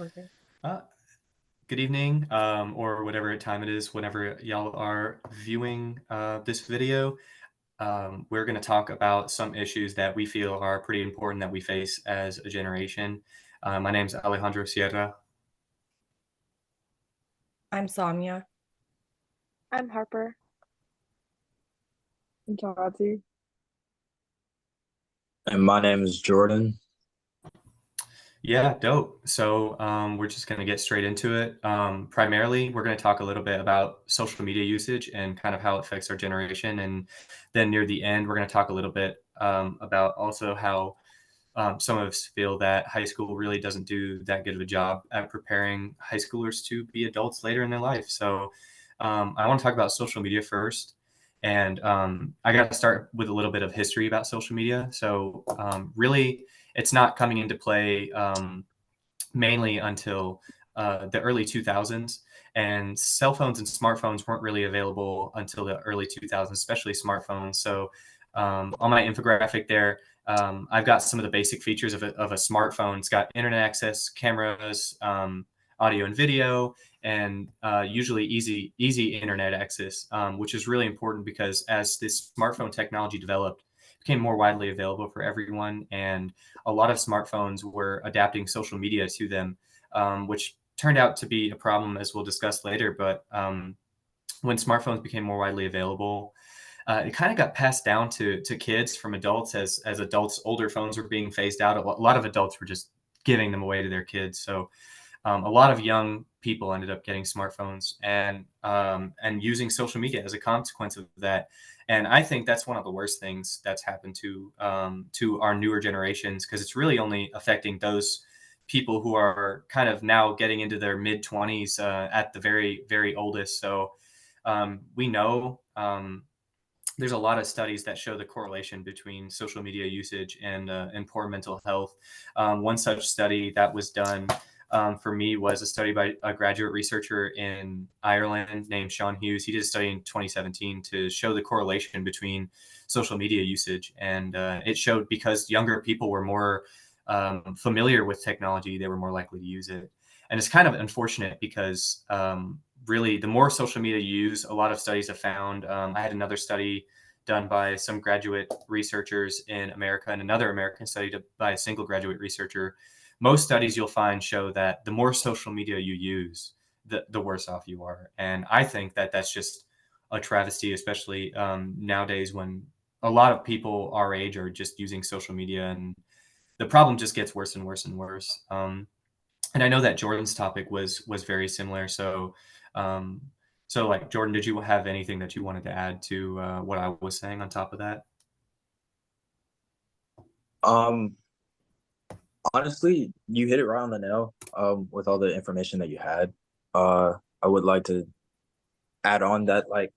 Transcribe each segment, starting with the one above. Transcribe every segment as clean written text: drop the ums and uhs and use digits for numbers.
Recording. Uh, Good evening, or whatever time it is, whenever y'all are viewing this video. We're going to talk about some issues that we feel are pretty important that we face as a generation. My name's Alejandro Sierra. I'm Samia. I'm Harper. I'm Tati. And my name is Jordan. Yeah, dope. So we're just going to get straight into it. Primarily, we're going to talk a little bit about social media usage and kind of how it affects our generation. And then near the end, we're going to talk a little bit about also how some of us feel that high school really doesn't do that good of a job at preparing high schoolers to be adults later in their life. So I want to talk about social media first. And I got to start with a little bit of history about social media. So really, it's not coming into play mainly until the early 2000s. And cell phones and smartphones weren't really available until the early 2000s, especially smartphones. So on my infographic there, I've got some of the basic features of a smartphone. It's got internet access, cameras, audio and video, and usually easy internet access, which is really important because as this smartphone technology developed, it became more widely available for everyone, and a lot of smartphones were adapting social media to them, which turned out to be a problem, as we'll discuss later. But when smartphones became more widely available, it kind of got passed down to kids from adults as adults. Older phones were being phased out. A lot of adults were just giving them away to their kids. So a lot of young people ended up getting smartphones and using social media as a consequence of that. And I think that's one of the worst things that's happened to our newer generations, because it's really only affecting those people who are kind of now getting into their mid 20s at the very, very oldest. So we know there's a lot of studies that show the correlation between social media usage and poor mental health. One such study that was done for me was a study by a graduate researcher in Ireland named Sean Hughes. He did a study in 2017 to show the correlation between social media usage. And it showed because younger people were more familiar with technology, they were more likely to use it. And it's kind of unfortunate because really, the more social media you use, a lot of studies have found. I had another study done by some graduate researchers in America and another American study by a single graduate researcher. Most studies you'll find show that the more social media you use, the worse off you are. And I think that that's just a travesty, especially nowadays when a lot of people our age are just using social media, and the problem just gets worse and worse and worse. And I know that Jordan's topic was very similar. So, like Jordan, did you have anything that you wanted to add to what I was saying on top of that? Um, Honestly, you hit it right on the nail. With all the information that you had, I would like to add on that, like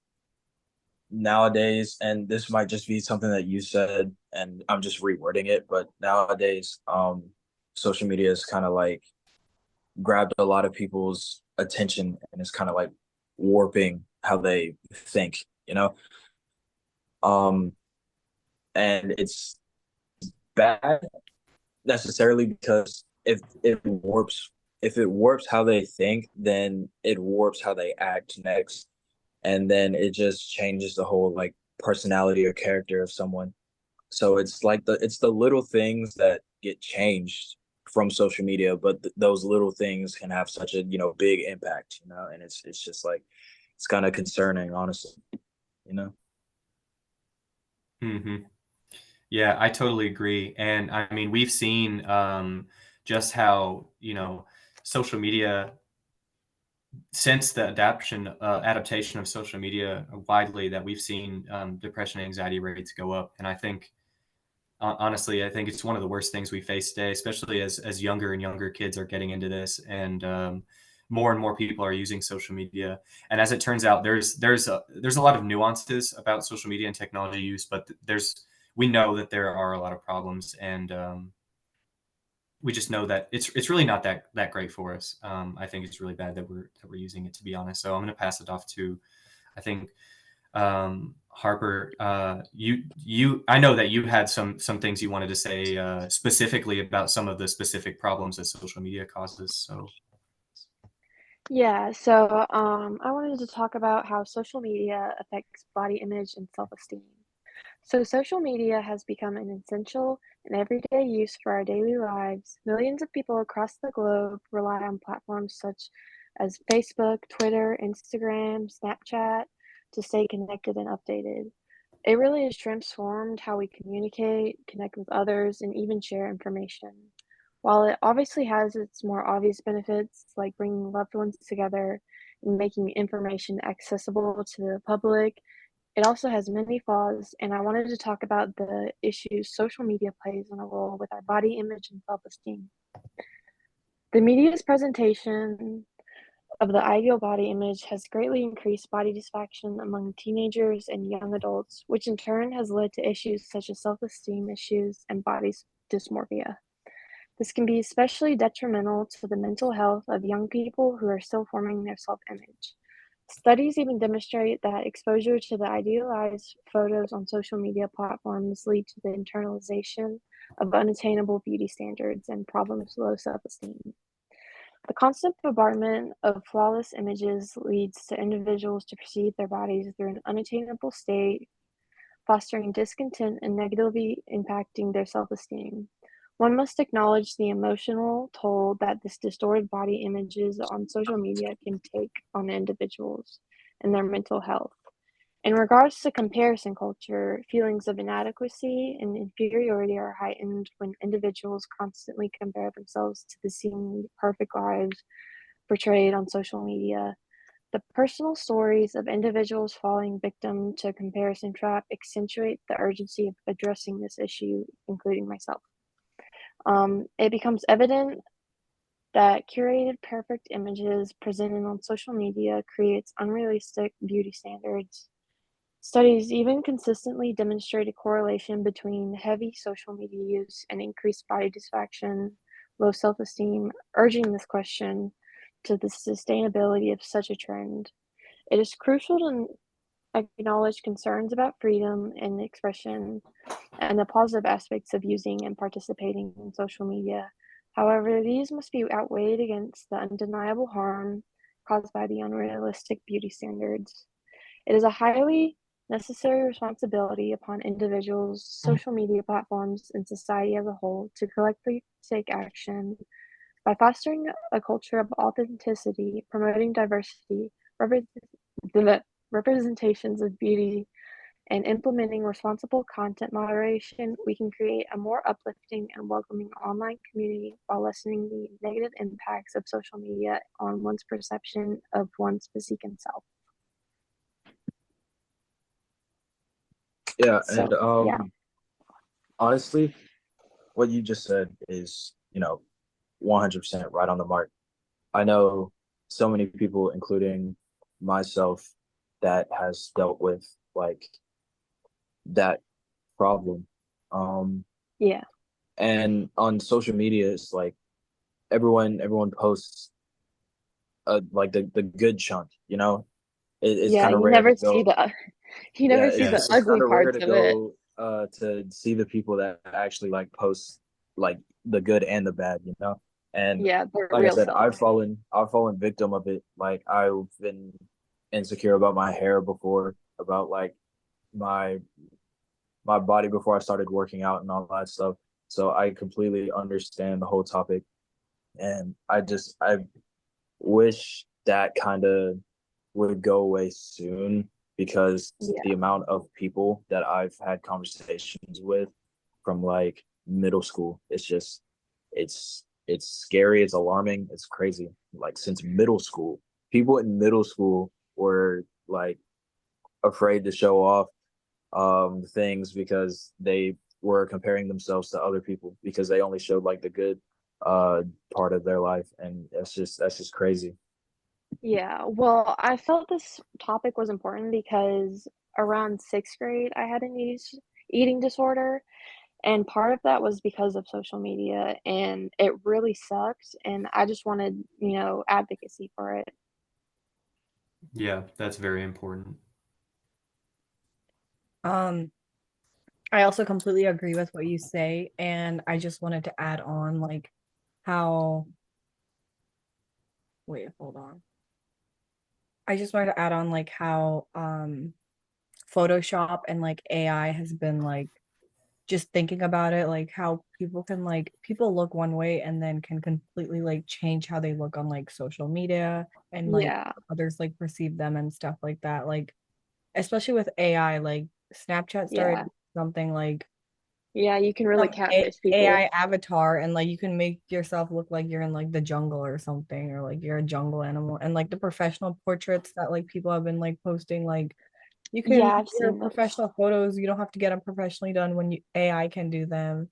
nowadays, and this might just be something that you said, and I'm just rewording it, but nowadays, social media is kind of like grabbed a lot of people's attention, and it's kind of like warping how they think, you know. Um, and it's bad necessarily because if it warps how they think, then it warps how they act next, and then it just changes the whole like personality or character of someone. So it's the little things that get changed from social media, but those little things can have such a big impact, and it's just like it's kind of concerning, honestly, you know. Hmm. Yeah, I totally agree. And I mean, we've seen just how, social media, since the adaptation of social media widely, that we've seen depression and anxiety rates go up. And I think, honestly, I think it's one of the worst things we face today, especially as younger and younger kids are getting into this, and more and more people are using social media. And as it turns out, there's a lot of nuances about social media and technology use, but we know that there are a lot of problems, and we just know that it's really not that great for us. I think it's really bad that we're using it, to be honest. So I'm going to pass it off to, I think, Harper, I know that you had some things you wanted to say specifically about some of the specific problems that social media causes. So Yeah, so I wanted to talk about how social media affects body image and self-esteem. So, social media has become an essential and everyday use for our daily lives. Millions of people across the globe rely on platforms such as Facebook, Twitter, Instagram, Snapchat to stay connected and updated. It really has transformed how we communicate, connect with others, and even share information. While it obviously has its more obvious benefits, like bringing loved ones together and making information accessible to the public, it also has many flaws, and I wanted to talk about the issues social media plays in a role with our body image and self-esteem. The media's presentation of the ideal body image has greatly increased body dysfunction among teenagers and young adults, which in turn has led to issues such as self-esteem issues and dysmorphia. This can be especially detrimental to the mental health of young people who are still forming their self-image. Studies even demonstrate that exposure to the idealized photos on social media platforms lead to the internalization of unattainable beauty standards and problems with low self-esteem. The constant bombardment of flawless images leads to individuals to perceive their bodies through an unattainable state, fostering discontent and negatively impacting their self-esteem. One must acknowledge the emotional toll that this distorted body images on social media can take on individuals and their mental health. In regards to comparison culture, feelings of inadequacy and inferiority are heightened when individuals constantly compare themselves to the seemingly perfect lives portrayed on social media. The personal stories of individuals falling victim to a comparison trap accentuate the urgency of addressing this issue, including myself. It becomes evident that curated perfect images presented on social media creates unrealistic beauty standards. Studies even consistently demonstrate a correlation between heavy social media use and increased body dysfunction, low self-esteem, urging this question to the sustainability of such a trend. It is crucial to acknowledge concerns about freedom and expression and the positive aspects of using and participating in social media. However, these must be outweighed against the undeniable harm caused by the unrealistic beauty standards. It is a highly necessary responsibility upon individuals, social media platforms, and society as a whole to collectively take action by fostering a culture of authenticity, promoting diversity, the representations of beauty, and implementing responsible content moderation. We can create a more uplifting and welcoming online community while lessening the negative impacts of social media on one's perception of one's physique and self. Yeah, and So, yeah. honestly, what you just said is, 100% right on the mark. I know so many people, including myself, that has dealt with like that problem. Um, Yeah. and on social media, it's like everyone posts like the good chunk, it's Yeah, kind of you rare to never see go. the you Yeah, never see the yes. it's ugly kind of rare parts to of it. go to see the people that actually like post like the good and the bad. And Yeah, the like I real said, self. I've fallen victim of it. Like I've been insecure about my hair before, about like my my body before I started working out and all that stuff. So I completely understand the whole topic, and I wish that kind of would go away soon, because the Yeah. amount of people that I've had conversations with from like middle school, it's scary, it's alarming, it's crazy. Like since middle school, people in middle school were like afraid to show off things because they were comparing themselves to other people because they only showed like the good uh part of their life, and that's just crazy. Yeah. Well, I felt this topic was important because around 6th grade, I had an eating disorder, and part of that was because of social media, and it really sucked, and I just wanted, advocacy for it. Yeah, that's very important. Um, I also completely agree with what you say, and I just wanted to add on like how wait, hold on. I just wanted to add on like how Photoshop and like AI has been like just thinking about it, like how people look one way and then can completely like change how they look on like social media and like Yeah. others like perceive them and stuff like that. Like especially with AI, like Snapchat started Yeah. something like Yeah, you can really some catfish AI people. avatar and like you can make yourself look like you're in like the jungle or something or like you're a jungle animal and like the professional portraits that like people have been like posting like you can Yeah, I've your seen those. professional photos you don't have to get them professionally done when you AI can do them.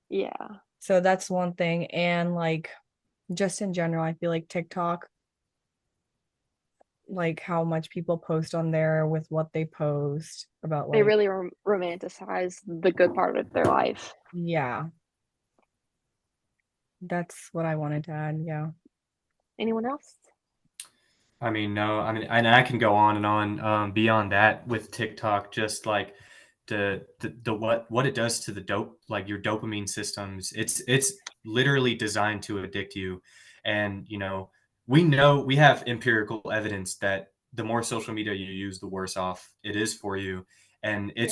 Yeah. So that's one thing. And like just in general, I feel like TikTok, like how much people post on there with what they post about They like, really romanticize the good part of their life. yeah, that's what I wanted to add. Yeah. Anyone else? I mean, no, I mean, and I can go on and on beyond that with TikTok, just like the what it does to the like your dopamine systems. It's literally designed to addict you, and we have empirical evidence that the more social media you use, the worse off it is for you. And Yeah.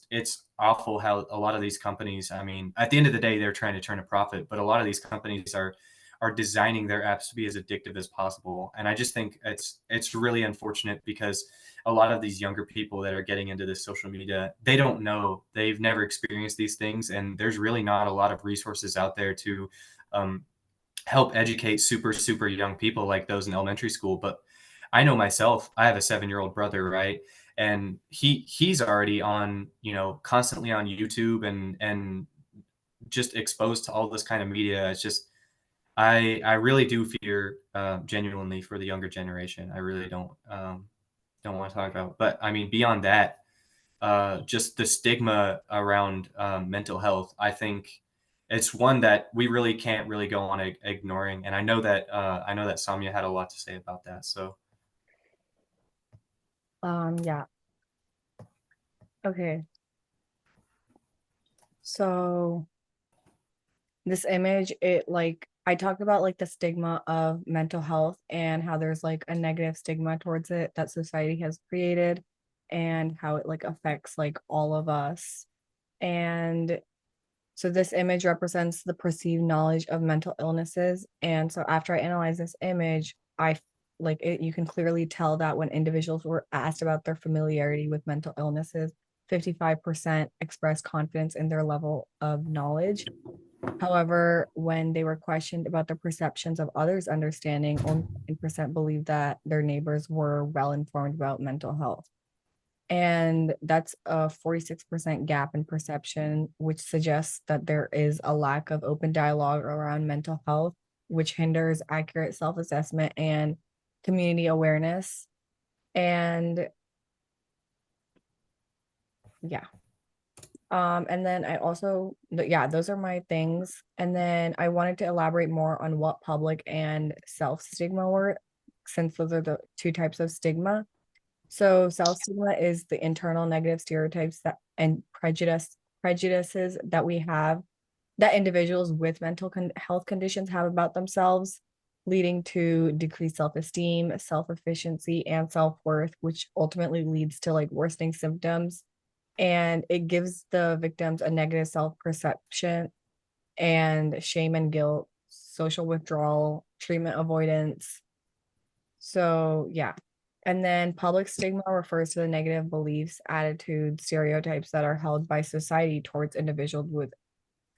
it's awful how a lot of these companies, I mean, at the end of the day, they're trying to turn a profit, but a lot of these companies are designing their apps to be as addictive as possible. And I just think it's really unfortunate because a lot of these younger people that are getting into this social media, they don't know, they've never experienced these things, and there's really not a lot of resources out there to um, help educate super young people like those in elementary school. But I know myself, I have a 7-year-old brother, right? And he's already on, constantly on YouTube and just exposed to all this kind of media. It's just I really do fear genuinely for the younger generation. I really don't want to talk about. But I mean, beyond that, just the stigma around mental health, I think it's one that we really can't really go on ignoring. And I know that Samya had a lot to say about that. So Yeah. Okay. So this image, it like I talked about like the stigma of mental health and how there's like a negative stigma towards it that society has created and how it like affects like all of us. And so this image represents the perceived knowledge of mental illnesses. And so after I analyze this image, like it, you can clearly tell that when individuals were asked about their familiarity with mental illnesses, 55% expressed confidence in their level of knowledge. However, when they were questioned about their perceptions of others' understanding, only 9% believed that their neighbors were well informed about mental health. And that's a 46% gap in perception, which suggests that there is a lack of open dialogue around mental health, which hinders accurate self assessment and community awareness. And yeah. And then I also, yeah, those are my things. And then I wanted to elaborate more on what public and self stigma were, since those are the two types of stigma. So self stigma is the internal negative stereotypes that and prejudices that we have that individuals with health conditions have about themselves, leading to decreased self-esteem, self-efficiency, and self-worth, which ultimately leads to like worsening symptoms. And it gives the victims a negative self-perception and shame and guilt, social withdrawal, treatment avoidance. So yeah. And then public stigma refers to the negative beliefs, attitudes, stereotypes that are held by society towards individuals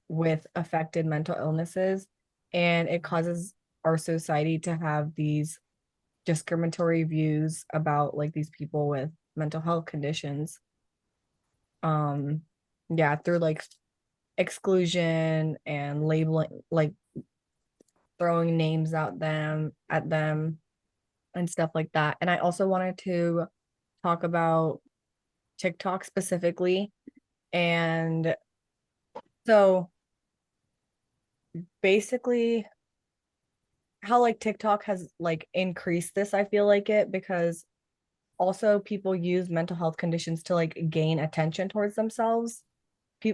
with affected mental illnesses. And it causes our society to have these discriminatory views about like these people with mental health conditions. Um, yeah, through like exclusion and labeling, like throwing names at them and stuff like that. And I also wanted to talk about TikTok specifically. And so basically how like TikTok has like increased this, I feel like it because also people use mental health conditions to like gain attention towards themselves.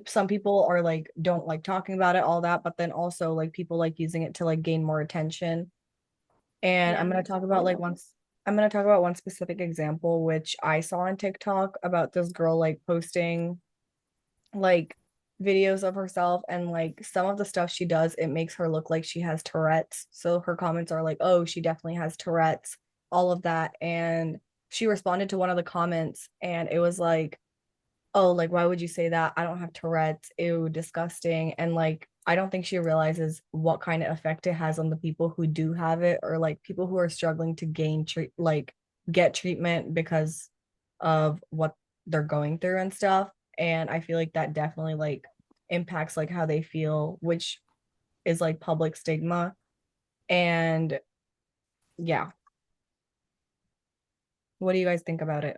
Some people are like don't like talking about it, all that, but then also like people like using it to like gain more attention. And Yeah, I'm gonna talk about like I'm gonna talk about one specific example which I saw on TikTok about this girl like posting like videos of herself, and like some of the stuff she does, it makes her look like she has Tourette's. So her comments are like, oh, she definitely has Tourette's, all of that. And she responded to one of the comments and it was like, oh, like, why would you say that? I don't have Tourette's. Ew, disgusting. And like, I don't think she realizes what kind of effect it has on the people who do have it, or like people who are struggling to get treatment because of what they're going through and stuff. And I feel like that definitely like impacts like how they feel, which is like public stigma. And yeah, what do you guys think about it?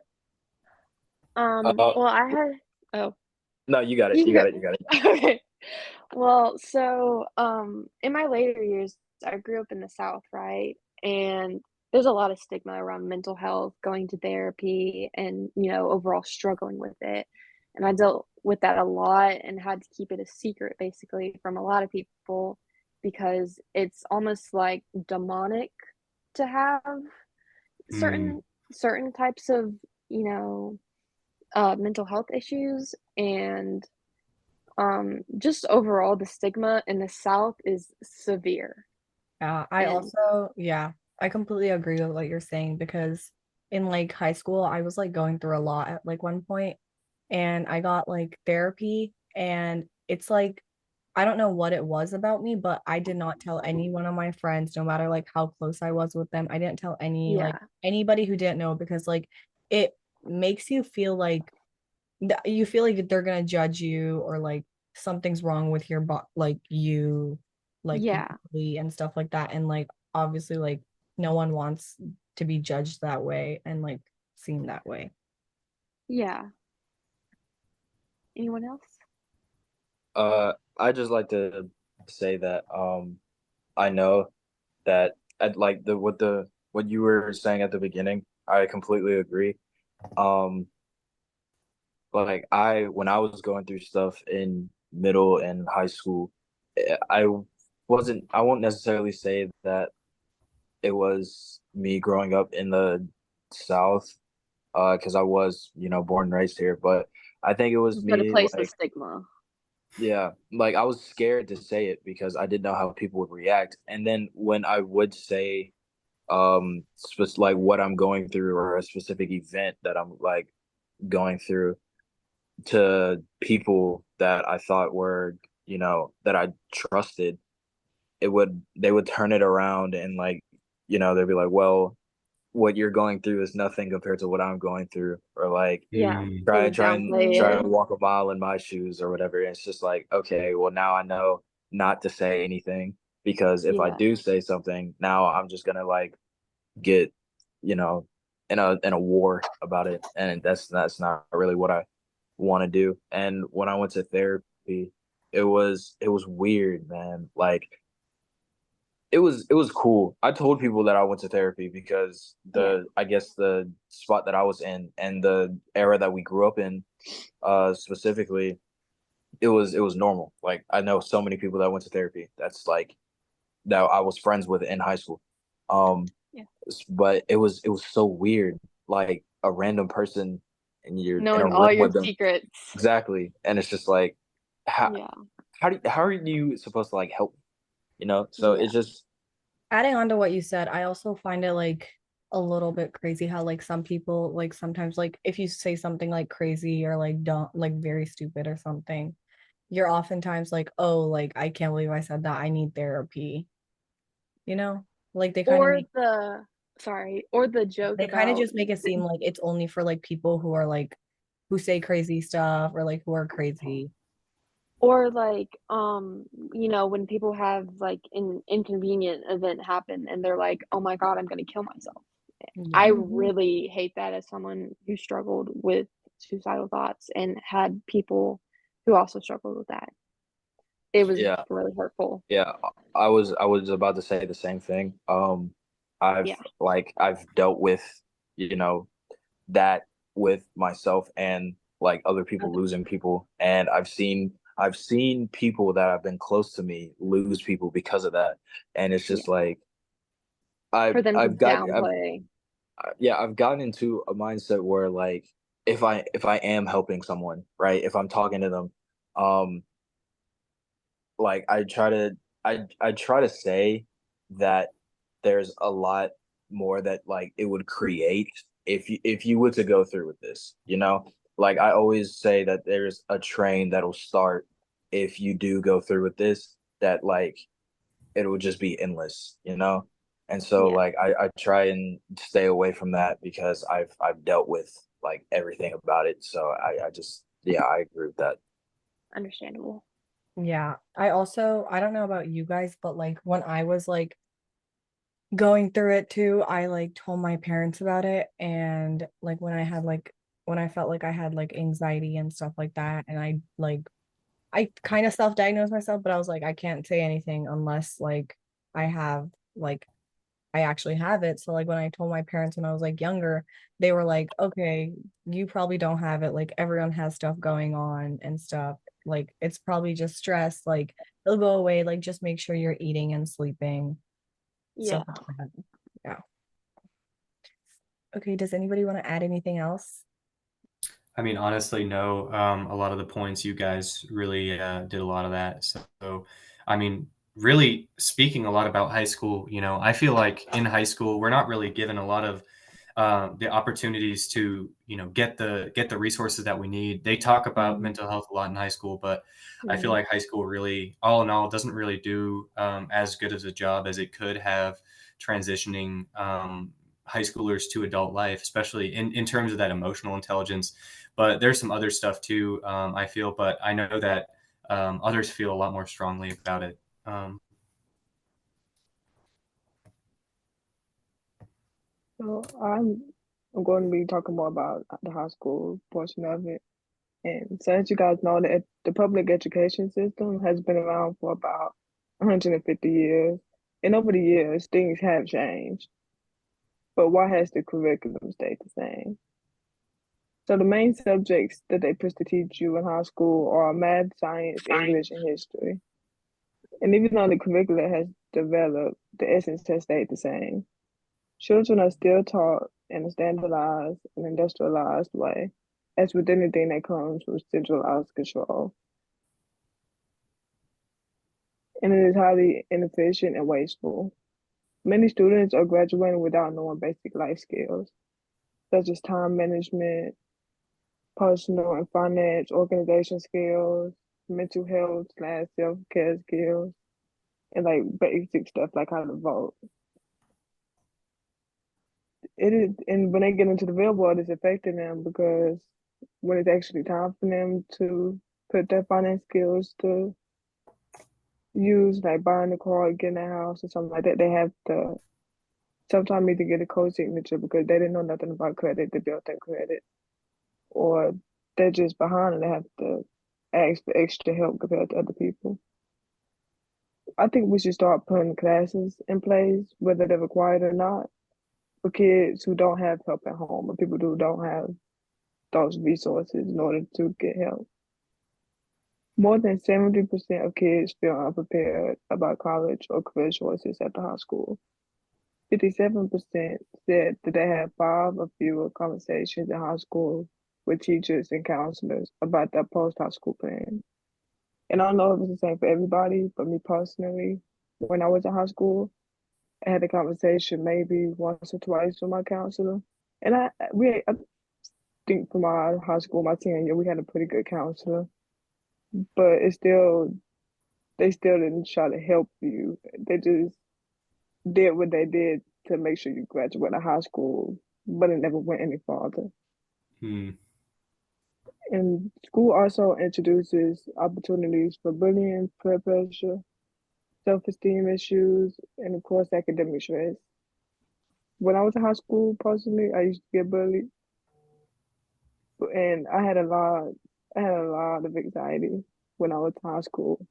Well, I had oh, No, you got it. you You go. got it. You got it. Okay. Well, so, in my later years, I grew up in the South, right? And there's a lot of stigma around mental health, going to therapy, and, overall struggling with it. And I dealt with that a lot and had to keep it a secret basically from a lot of people because it's almost like demonic to have Mm, certain certain types of, you know, mental health issues and just overall, the stigma in the South is severe. And Yeah, I completely agree with what you're saying because in like high school, I was like going through a lot at like one point, and I got like therapy, and it's like, I don't know what it was about me, but I did not tell any one of my friends, no matter like how close I was with them. I didn't tell yeah, anybody who didn't know, because like it makes you feel like you feel like that they're gonna judge you, or like something's wrong with your like you, like yeah, mentally and stuff like that. And like obviously like no one wants to be judged that way and like seen that way. yeah. Anyone else? I just like to say that I know that at like the what you were saying at the beginning, I completely agree. Um, like when I was going through stuff in middle and high school, I I won't necessarily say that it was me growing up in the South, because I was, born and raised here, but I think it was But a me, place with like, stigma. yeah, like I was scared to say it because I didn't know how people would react. And then when I would say like what I'm going through or a specific event that I'm like going through to people that I thought were, that I trusted, they would turn it around and like, they'd be like, well, what you're going through is nothing compared to what I'm going through, or like Yeah, mm, they try would try and downplay try it. and walk a mile in my shoes or whatever. And it's just like, okay, well now I know not to say anything, because if I Yeah, do say something, now I'm just gonna like get, you know, in a war about it, and that's not really what I want to do. And when I went to therapy, it was weird, man. Like it was cool. I told people that I went to therapy because yeah, I guess the spot that I was in and the era that we grew up in, specifically, it was normal. Like I know so many people that went to therapy. That's like that I was friends with in high school. Um, yeah. but it was so weird, like a random person and you're in a Knowing room all your with them. secrets. Exactly. And it's just like how Yeah, how are you supposed to like help? So yeah. it's just Adding on to what you said, I also find it like a little bit crazy how like some people like sometimes like if you say something like crazy or like don't like very stupid or something, you're oftentimes like, oh, like I can't believe I said that, I need therapy, you know? Like Or the sorry, or the joke they kind of about just make it seem like it's only for like people who are like who say crazy stuff, or like who are crazy. or like, when people have like an inconvenient event happen and they're like, "Oh my God, I'm gonna kill myself." I Yeah. really hate that as someone who struggled with suicidal thoughts and had people who also struggled with that. It was yeah. really hurtful. Yeah, I was about to say the same thing. I've Yeah. like I've dealt with, you know, that with myself and like other people losing people, and I've seen people that have been close to me lose people because of that, and it's Yeah. just like For them to I've got downplay. yeah, I've gotten into a mindset where like if I am helping someone, right? If I'm talking to them, um like I try to say that there's a lot more that like it would create if you were to go through with this, you know? Like I always say that there's a train that'll start if you do go through with this, that like it will just be endless, you know? And so Yeah, like I try and stay away from that because I've dealt with like everything about it. So I just yeah, I agree with that. understandable. Yeah. I don't know about you guys, but like when I was like going through it too, I like told my parents about it. And like when I felt like I had like anxiety and stuff like that, and I kind of self-diagnosed myself, but I was like, I can't say anything unless like I have like I actually have it. So like when I told my parents when I was like younger, they were like, okay, you probably don't have it. Like everyone has stuff going on and stuff. Like it's probably just stress. Like it'll go away. Like just make sure you're eating and sleeping. Yeah. Stuff like that. Yeah. Okay, does anybody want to add anything else? I mean, honestly, no. A lot of the points you guys really did a lot of that. So, I mean, really speaking a lot about high school, I feel like in high school we're not really given a lot of the opportunities to, get the resources that we need. They talk about Mhm. mental health a lot in high school, but I feel Mm, like high school really, all in all, doesn't really do as good as a job as it could have transitioning high schoolers to adult life, especially in terms of that emotional intelligence. But there's some other stuff too, I feel, but I know that others feel a lot more strongly about it. Um, So I'm going to be talking more about the high school portion of it. And so as you guys know, the public education system has been around for about 150 years. And over the years, things have changed. But why has the curriculum stayed the same? So the main subjects that they push to teach you in high school are math, science, English, and history. And even though the curricula has developed, the essence has stayed the same. Children are still taught in a standardized and industrialized way, as with anything that comes with centralized control. And it is highly inefficient and wasteful. Many students are graduating without knowing basic life skills, such as time management, personal and finance, organization skills, mental health slash self-care skills, and like basic stuff like how to vote. It is, and when they get into the real world, it's affecting them because when it's actually time for them to put their finance skills to use, like buying a car, getting a house, or something like that, they have to sometimes either get a co-signature because they didn't know nothing about credit, they built their credit, or they're just behind and they have to ask for extra help compared to other people. I think we should start putting classes in place, whether they're required or not, for kids who don't have help at home or people who don't have those resources in order to get help. More than 70% of kids feel unprepared about college or career choices after high school. 57% said that they had 5 or fewer conversations in high school with teachers and counselors about their post high school plan. And I don't know if it's the same for everybody, but me personally, when I was in high school, I had a conversation maybe once or twice with my counselor. And I think for my high school, my senior year, we had a pretty good counselor, but they still didn't try to help you. They just did what they did to make sure you graduate high school, but it never went any farther. hmm. And school also introduces opportunities for bullying, peer pressure, self-esteem issues, and of course, academic stress. When I was in high school, personally, I used to get bullied, and I had a lot of anxiety when I was in high school,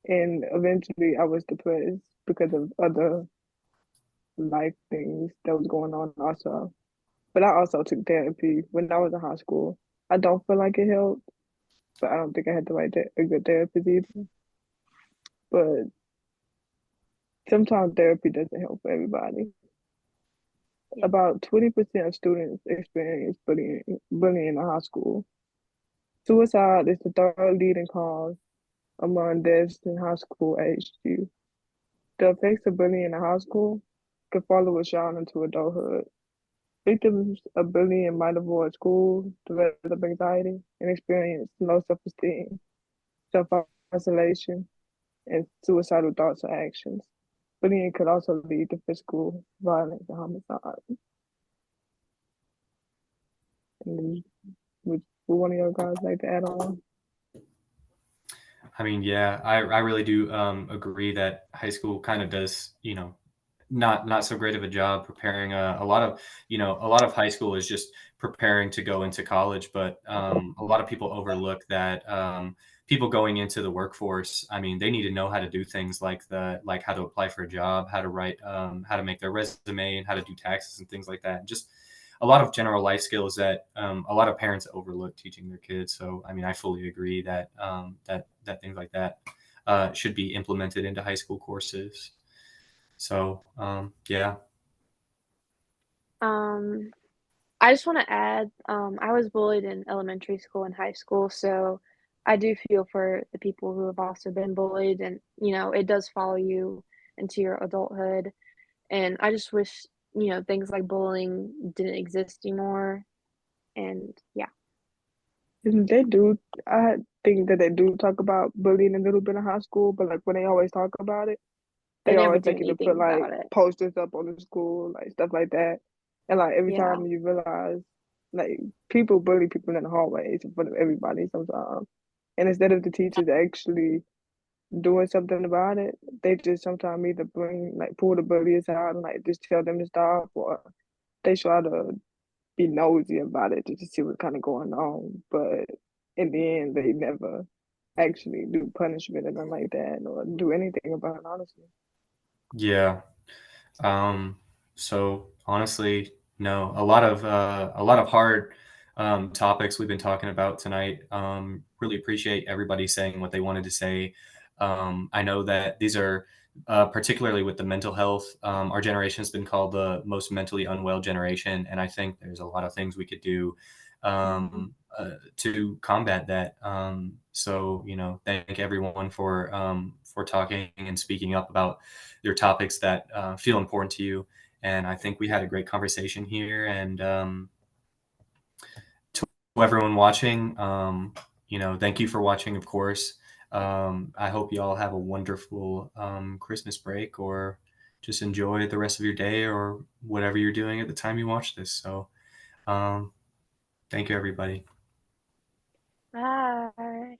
and eventually I was depressed because of other life things that was going on also. But I also took therapy when I was in high school. I don't feel like it helped, but I don't think I had the right a good therapist either. But sometimes therapy doesn't help for everybody. Yeah. About 20% of students experience bullying in high school. Suicide is the third leading cause among deaths in high school aged youth. The effects of bullying in high school could follow a child into adulthood. Victims of bullying might avoid school, develop anxiety, and experience low self-esteem, self-isolation, and suicidal thoughts or actions. Bullying could also lead to physical violence and homicide. And would one of your guys like to add on? I mean, yeah, I really do agree that high school kind of does, not so great of a job preparing a lot of, a lot of high school is just preparing to go into college, but a lot of people overlook that people going into the workforce, I mean, they need to know how to do things like how to apply for a job, how to write, how to make their resume, and how to do taxes and things like that. And just a lot of general life skills that a lot of parents overlook teaching their kids. So, I mean, I fully agree that that things like that should be implemented into high school courses. So, yeah. Um, I just want to add, I was bullied in elementary school and high school, so I do feel for the people who have also been bullied, and it does follow you into your adulthood. And I just wish, things like bullying didn't exist anymore. And yeah, And they do. I think that they do talk about bullying a little bit in high school, but like when they always talk about it, they they never always do like you to put anything like about it. posters up on the school, like stuff like that. And like every Yeah, time you realize, like people bully people in the hallways in front of everybody sometimes. And instead of the teachers actually doing something about it, they just sometimes either pull the bullies out and like just tell them to stop, or they try to be nosy about it just to see what's kind of going on. But in the end, they never actually do punishment or nothing like that or do anything about it, honestly. Yeah. So honestly, no, a lot of hard topics we've been talking about tonight. Really appreciate everybody saying what they wanted to say. I know that these are particularly with the mental health. Our generation has been called the most mentally unwell generation, and I think there's a lot of things we could do hmm to combat that. So thank everyone for talking and speaking up about your topics that feel important to you. And I think we had a great conversation here. And to everyone watching, thank you for watching, of course. I hope you all have a wonderful Christmas break, or just enjoy the rest of your day, or whatever you're doing at the time you watch this. So um, thank you, everybody. bye.